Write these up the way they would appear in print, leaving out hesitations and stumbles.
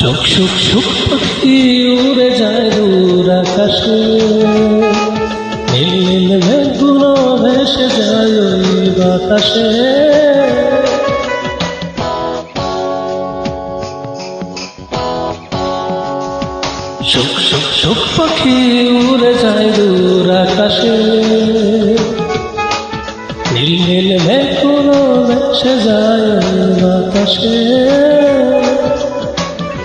সুখ সুখ সুখ পাখি উড়ে যায় দূর আকাশে, নীল নীল মেঘগুলো ভেসে যায় ওই বাতাসে। সুখ সুখ সুখ পাখি উড়ে যায় দূর আকাশে, নীল নীল মেঘগুলো ভেসে যায় ওই বাতাসে।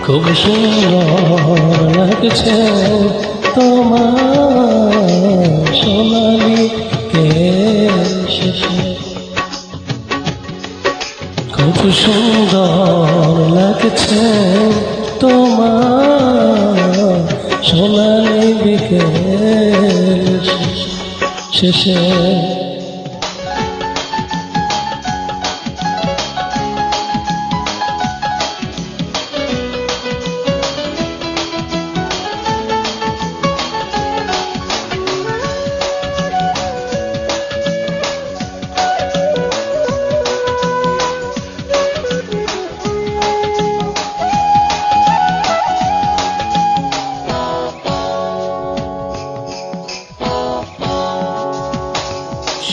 খুব সুন্দর লাগছে তোমার সোনালি কেশে, খুব সুন্দর লাগছে তোমার সোনালি বিকেল শেষে।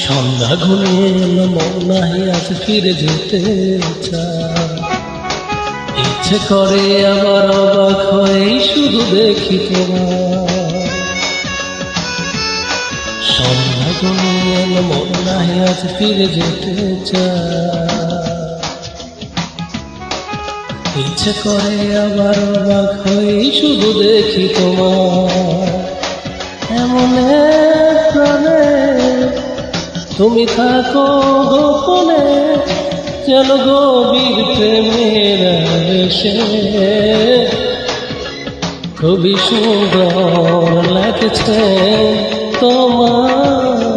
সন্ধ্যা ঘনিয়ে এলো, মন নাহি আজ ফিরে যেতে চায়। ইচ্ছে করে আবার অবাক হয়ে শুধু দেখি তোমার। সন্ধ্যা ঘনিয়ে এলো, মন নাহি আজ ফিরে যেতে চায়। ইচ্ছে করে আবার অবাক হয়ে শুধু দেখি তোমার। এমন প্রাণে তুমি থাকো গোপনে, যেন গভীর প্রেমের আবেশে। খুবই সুন্দর লাগছে তোমার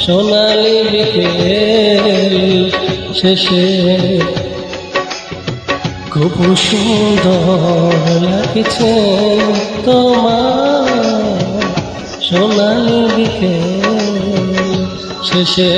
সোনালি বিকেল শেষে। খুব সুন্দর লাগছে তোমার সোনালি বিকেল শেষে।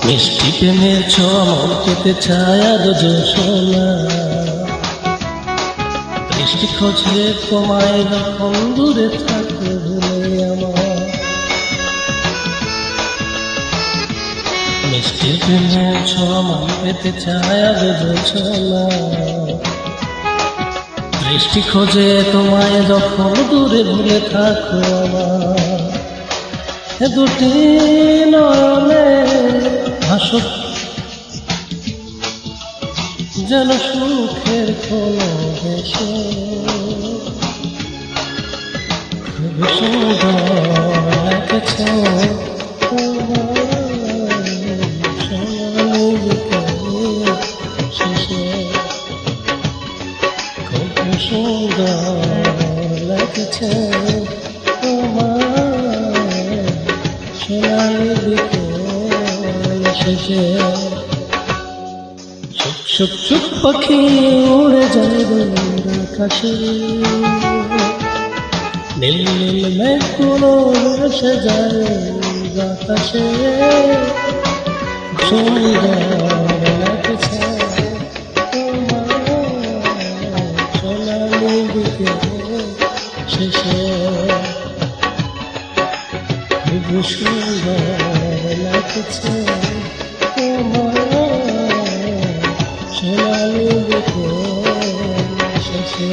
মিষ্টি প্রেমের ছোঁয়া মন পেতে চায় আরো জোছনা। বৃষ্টি খোঁজে তোমায় যখন দূরে থাকে ভুলে আমার। মিষ্টি প্রেমের ছোঁয়া মন পেতে চায় আরো জোছনা। বৃষ্টি খোঁজে তোমায় যখন দূরে ভুলে থাকো আমার। দুটি নয়নে হাসো যেন সুখের কোনো হেসে। খুব সুন্দর লাগছে সোনালি বিকেল শেষে। খুব সুন্দর লাগছে তোমার সোনালি বিকেল শেষে। সুখ সুখ সুখ পাখি উড়ে যায় দূর আকাশে, নীল নীল মেঘগুলো ভেসে যায় বাতাসে। সুন্দর লাগছে তোমার সোনালি বিকেল শেষে। খুব সুন্দর লাগছে তোমার সোনালি বিকেল শেষে।